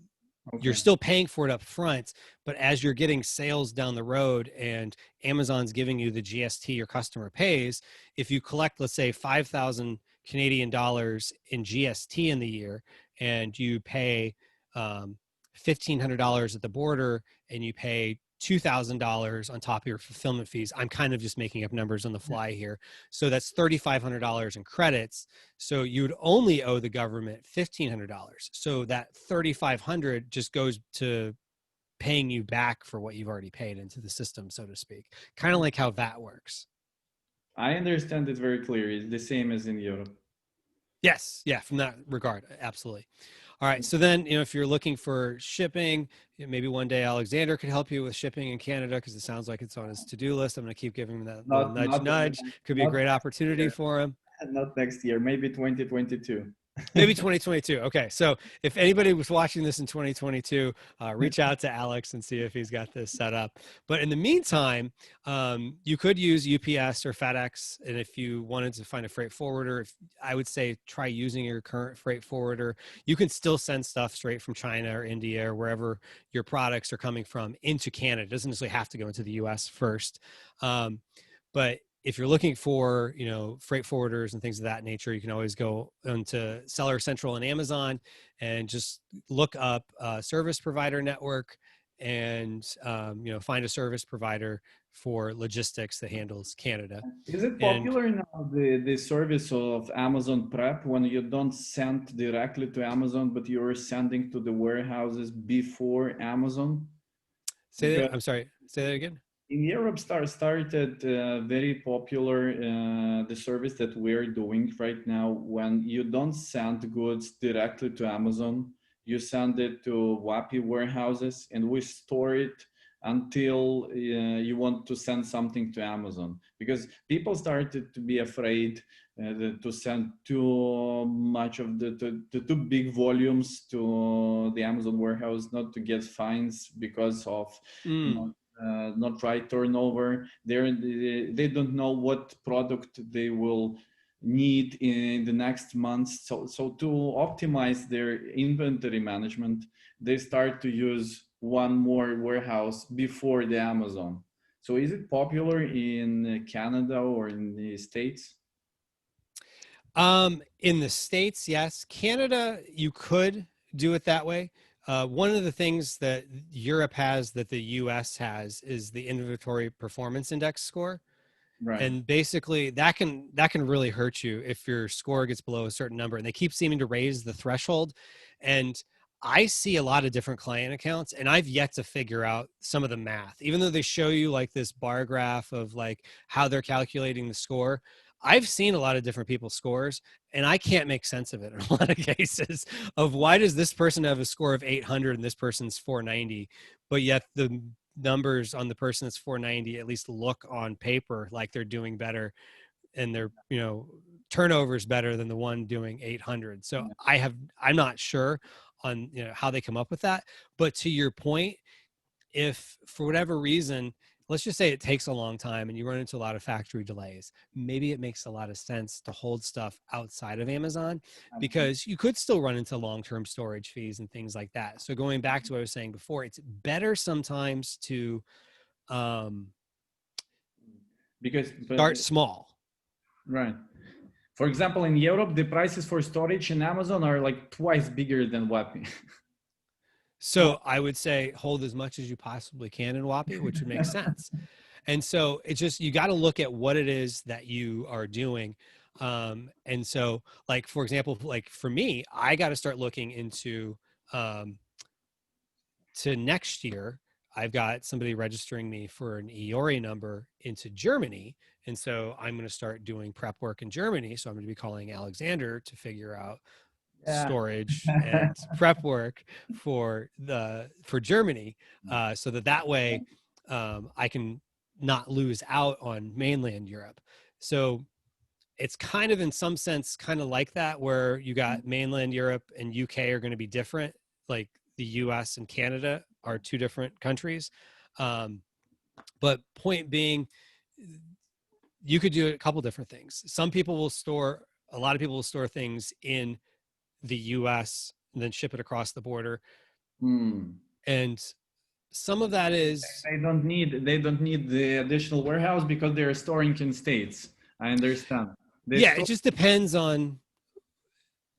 you're still paying for it up front, but as you're getting sales down the road and Amazon's giving you the GST your customer pays, if you collect, let's say, 5,000 Canadian dollars in GST in the year, and you pay $1,500 at the border, and you pay $2,000 on top of your fulfillment fees. I'm kind of just making up numbers on the fly here. So that's $3,500 in credits. So you'd only owe the government $1,500. So that $3,500 just goes to paying you back for what you've already paid into the system, so to speak. Kind of like how that works. I understand it very clearly. It's the same as in Europe. Yes. Yeah. From that regard. Absolutely. All right. So then, if you're looking for shipping, maybe one day Alexander could help you with shipping in Canada, because it sounds like it's on his to-do list. I'm going to keep giving him that little nudge. Could be a great opportunity for him. Not next year, maybe 2022. Maybe 2022. Okay. So if anybody was watching this in 2022, reach out to Alex and see if he's got this set up. But in the meantime, you could use UPS or FedEx. And if you wanted to find a freight forwarder, I would say try using your current freight forwarder. You can still send stuff straight from China or India or wherever your products are coming from into Canada. It doesn't necessarily have to go into the US first. But if you're looking for, freight forwarders and things of that nature, you can always go into Seller Central and Amazon and just look up service provider network and, find a service provider for logistics that handles Canada. Is it popular now, the service of Amazon Prep, when you don't send directly to Amazon, but you're sending to the warehouses before Amazon? I'm sorry, say that again. In Europe, started very popular the service that we're doing right now. When you don't send goods directly to Amazon, you send it to WAPI warehouses, and we store it until you want to send something to Amazon, because people started to be afraid to send too much of the too big volumes to the Amazon warehouse, not to get fines because of not right turnover. They don't know what product they will need in the next months. So to optimize their inventory management, they start to use one more warehouse before the Amazon. So is it popular in Canada or in the States? In the States, yes. Canada, you could do it that way. One of the things that Europe has that the US has is the inventory performance index score. Right. And basically that can really hurt you if your score gets below a certain number, and they keep seeming to raise the threshold. And I see a lot of different client accounts, and I've yet to figure out some of the math, even though they show you like this bar graph of like how they're calculating the score. I've seen a lot of different people's scores, and I can't make sense of it in a lot of cases of why does this person have a score of 800 and this person's 490, but yet the numbers on the person that's 490 at least look on paper like they're doing better, and their turnover is better than the one doing 800. So I'm not sure on how they come up with that. But to your point, if for whatever reason, let's just say it takes a long time and you run into a lot of factory delays, maybe it makes a lot of sense to hold stuff outside of Amazon, because you could still run into long-term storage fees and things like that. So going back to what I was saying before, it's better sometimes to start small. Right. For example, in Europe, the prices for storage in Amazon are like twice bigger than WAPI. So I would say hold as much as you possibly can in WAPI, which would make sense. And so it's just, you got to look at what it is that you are doing. And so like, for example, like for me, I got to start looking into, to next year, I've got somebody registering me for an EORI number into Germany. And so I'm going to start doing prep work in Germany. So I'm going to be calling Alexander to figure out storage and prep work for Germany, so that way I can not lose out on mainland Europe. So it's kind of in some sense kind of like that, where you got mainland Europe and UK are going to be different, like the US and Canada are two different countries. But point being, you could do a couple different things. A lot of people will store things in the US and then ship it across the border. And some of that is they don't need the additional warehouse because they're storing in States. I understand. It just depends on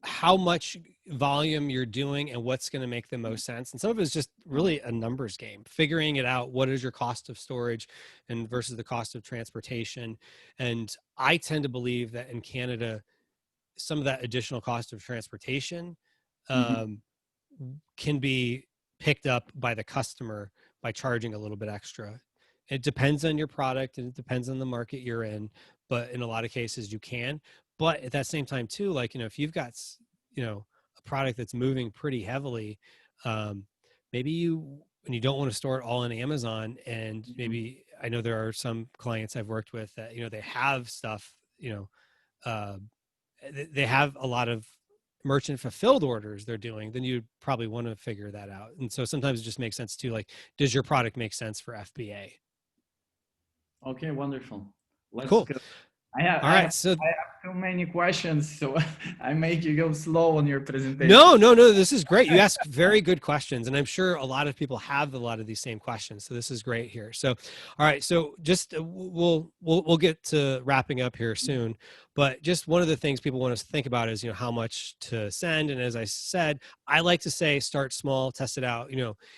how much volume you're doing and what's going to make the most sense. And some of it is just really a numbers game, figuring it out. What is your cost of storage and versus the cost of transportation? And I tend to believe that in Canada, some of that additional cost of transportation can be picked up by the customer by charging a little bit extra. It depends on your product and it depends on the market you're in, but in a lot of cases you can. But at that same time too, like, if you've got, a product that's moving pretty heavily, maybe when you don't want to store it all on Amazon, and maybe I know there are some clients I've worked with that, they have stuff, they have a lot of merchant fulfilled orders they're doing, then you'd probably want to figure that out. And so sometimes it just makes sense too, like, does your product make sense for FBA? Okay, wonderful. Cool. I have too many questions, so I make you go slow on your presentation. No, this is great. You ask very good questions, and I'm sure a lot of people have a lot of these same questions. So this is great here. So, all right. So just we'll get to wrapping up here soon, but just one of the things people want us to think about is, how much to send. And as I said, I like to say, start small, test it out.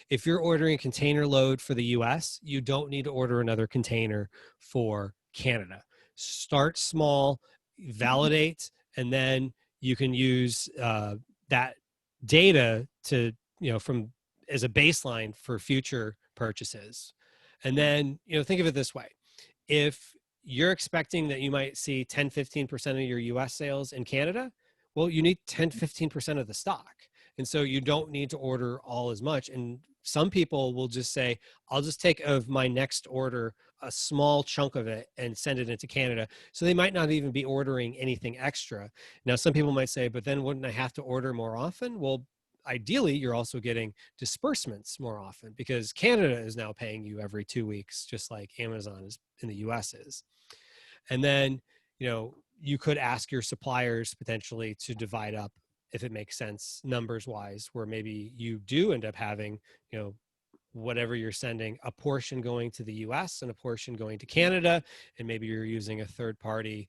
If you're ordering a container load for the US, you don't need to order another container for Canada. Start small, validate, and then you can use that data to, from as a baseline for future purchases. And then, think of it this way. If you're expecting that you might see 10-15% of your US sales in Canada, well, you need 10-15% of the stock. And so you don't need to order all as much. And some people will just say, I'll just take of my next order a small chunk of it and send it into Canada. So they might not even be ordering anything extra. Now, some people might say, but then wouldn't I have to order more often? Well, ideally, you're also getting disbursements more often because Canada is now paying you every 2 weeks, just like Amazon is in the US is. And then, you could ask your suppliers potentially to divide up, if it makes sense, numbers wise, where maybe you do end up having, whatever you're sending, a portion going to the US and a portion going to Canada. And maybe you're using a third party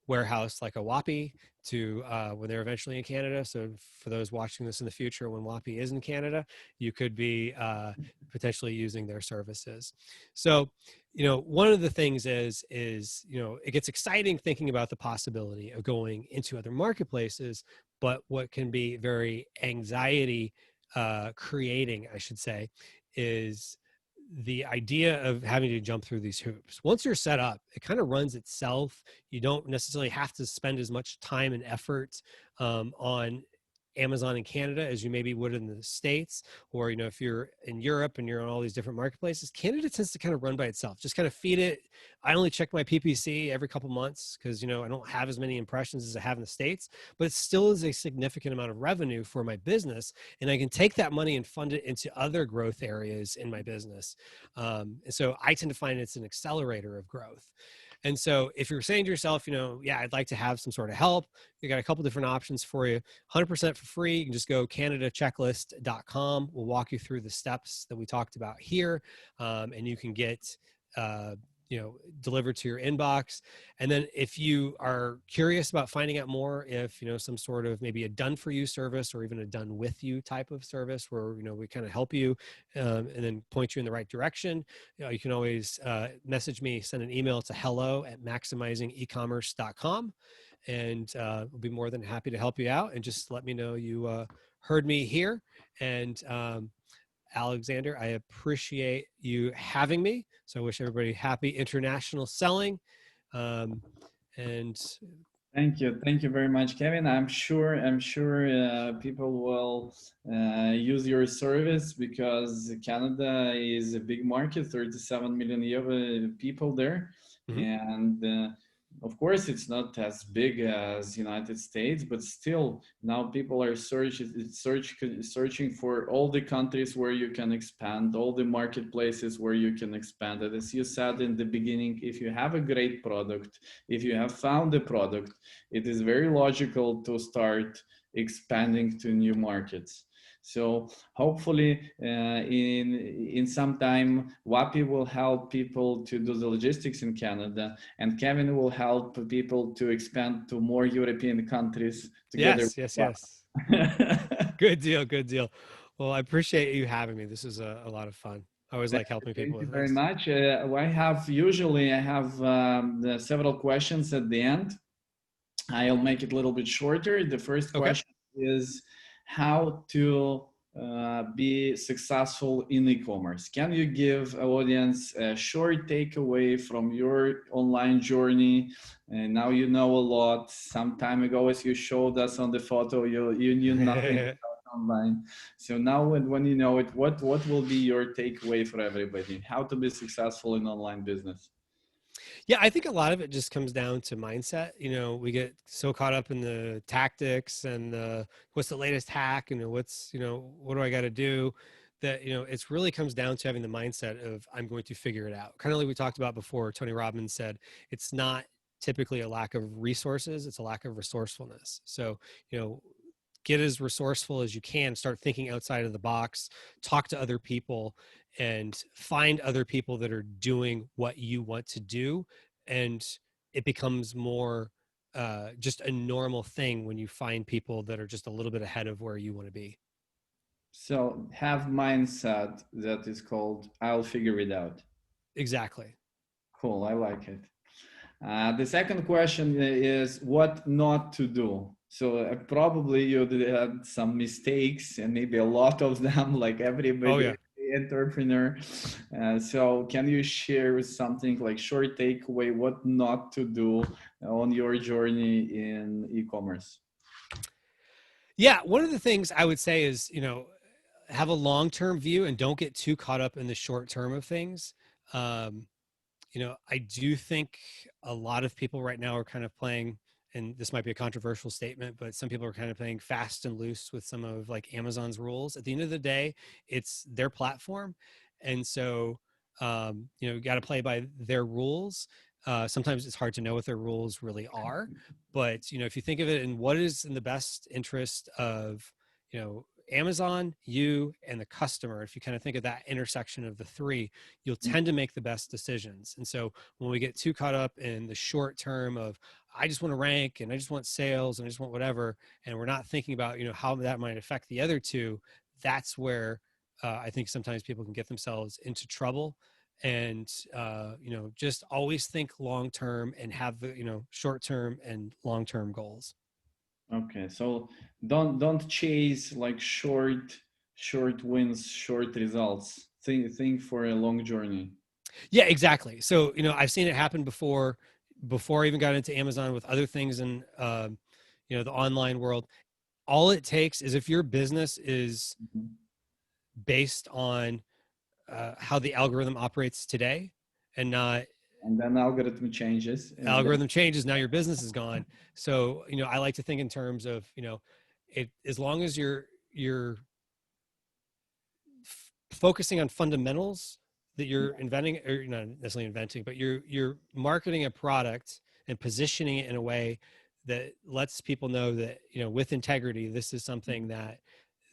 warehouse like a WAPI to when they're eventually in Canada. So for those watching this in the future, when WAPI is in Canada, you could be potentially using their services. So, one of the things is, it gets exciting thinking about the possibility of going into other marketplaces, but what can be very anxiety creating, I should say, is the idea of having to jump through these hoops. Once you're set up, it kind of runs itself. You don't necessarily have to spend as much time and effort on Amazon in Canada as you maybe would in the States, or if you're in Europe and you're on all these different marketplaces. Canada tends to kind of run by itself. Just kind of feed it. I only check my PPC every couple months because I don't have as many impressions as I have in the States, but it still is a significant amount of revenue for my business, and I can take that money and fund it into other growth areas in my business. And so I tend to find it's an accelerator of growth. And so if you're saying to yourself, I'd like to have some sort of help, we got a couple different options for you. 100% for free. You can just go canadachecklist.com. We'll walk you through the steps that we talked about here, and you can get delivered to your inbox. And then if you are curious about finding out more, if some sort of maybe a done for you service or even a done with you type of service where we kind of help you and then point you in the right direction, you can always message me, send an email to hello@maximizingecommerce.com, and we'll be more than happy to help you out. And just let me know you heard me here. And Alexander, I appreciate you having me. So I wish everybody happy international selling. And thank you very much, Kevin. I'm sure people will use your service because Canada is a big market, 37 million people there, and of course it's not as big as United States, but still now people are searching for all the countries where you can expand, all the marketplaces where you can expand it. As you said in the beginning, if you have a great product, if you have found a product, it is very logical to start expanding to new markets. So hopefully in some time, WAPI will help people to do the logistics in Canada, and Kevin will help people to expand to more European countries together. Yes. Good deal. Well, I appreciate you having me. This is a lot of fun. I always like helping people with this. Thank you very much. I have several questions at the end. I'll make it a little bit shorter. The first question is how to be successful in e-commerce. Can you give our audience a short takeaway from your online journey? And now you know a lot. Some time ago, as you showed us on the photo, you knew nothing about online. So now when you know it, what will be your takeaway for everybody? How to be successful in online business? Yeah, I think a lot of it just comes down to mindset. We get so caught up in the tactics and what's the latest hack and what do I got to do, that it's really comes down to having the mindset of I'm going to figure it out. Kind of like we talked about before, Tony Robbins said, it's not typically a lack of resources, it's a lack of resourcefulness. So, get as resourceful as you can, start thinking outside of the box, talk to other people, and find other people that are doing what you want to do. And it becomes more just a normal thing when you find people that are just a little bit ahead of where you want to be. So have mindset that is called, I'll figure it out. Exactly. Cool, I like it. The second question is what not to do. So probably you had some mistakes and maybe a lot of them, like everybody, entrepreneur. So can you share something like short takeaway, what not to do on your journey in e-commerce? Yeah, one of the things I would say is, you know, have a long-term view and don't get too caught up in the short term of things. Um, you know, I do think a lot of people right now are kind of playing, and this might be a controversial statement, but some people are kind of playing fast and loose with some of like Amazon's rules. At the end of the day, it's their platform. And so, you know, you got to play by their rules. Sometimes it's hard to know what their rules really are, but you know, if you think of it in what is in the best interest of, you know, Amazon, you, and the customer, if you kind of think of that intersection of the three, you'll tend to make the best decisions. And so when we get too caught up in the short term of, I just want to rank and I just want sales and I just want whatever, and we're not thinking about, you know, how that might affect the other two, that's where I think sometimes people can get themselves into trouble. And you know, just always think long term and have the, you know, short term and long term goals. Okay, so don't chase like short wins, short results. Think for a long journey. Yeah, exactly. So, you know, I've seen it happen before I even got into Amazon with other things in, you know, the online world. All it takes is if your business is Mhm. based on how the algorithm operates today and not And then algorithm changes, and then algorithm changes, now your business is gone. So, you know, I like to think in terms of, you know, it, as long as you're focusing on fundamentals that you're inventing, or you're not necessarily inventing, but you're marketing a product and positioning it in a way that lets people know that, you know, with integrity, this is something that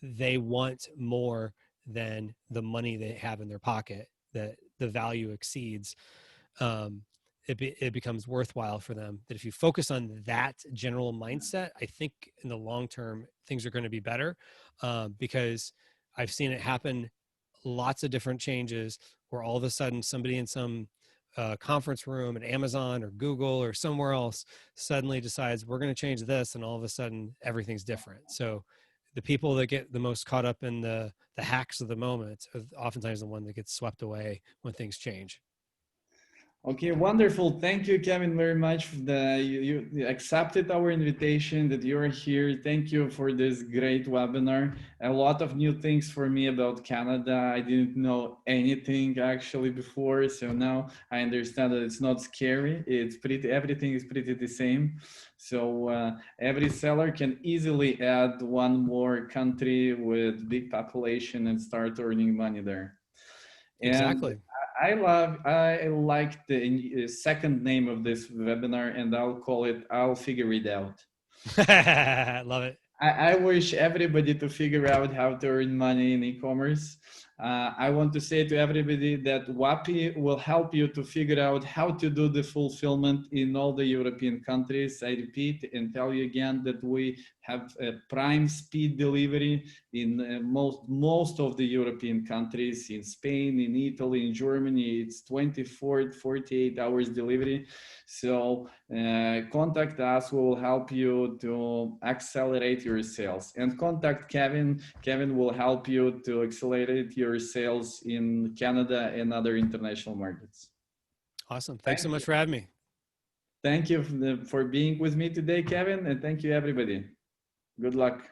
they want more than the money they have in their pocket, that the value exceeds, um, it becomes worthwhile for them. That if you focus on that general mindset, I think in the long term things are going to be better, because I've seen it happen. Lots of different changes where all of a sudden somebody in some conference room at Amazon or Google or somewhere else suddenly decides we're going to change this, and all of a sudden everything's different. So the people that get the most caught up in the hacks of the moment are oftentimes the one that gets swept away when things change. okay, wonderful. Thank you, Kevin, very much. You accepted our invitation, that you're here. Thank you for this great webinar. A lot of new things for me about Canada. I didn't know anything actually before, so now I understand that it's not scary. It's pretty, everything is pretty the same. So every seller can easily add one more country with big population and start earning money there. And Exactly. I like the second name of this webinar, and I'll call it, I'll figure it out. Love it. I wish everybody to figure out how to earn money in e-commerce. I want to say to everybody that WAPI will help you to figure out how to do the fulfillment in all the European countries. I repeat and tell you again that we have a prime speed delivery in most of the European countries. In Spain, in Italy, in Germany, it's 24, 48 hours delivery. So contact us. We will help you to accelerate your sales, and contact Kevin. Kevin will help you to accelerate your sales in Canada and other international markets. Awesome. Thanks so Thank much you. for having me. Thank you for being with me today, Kevin, and thank you, everybody. Good luck.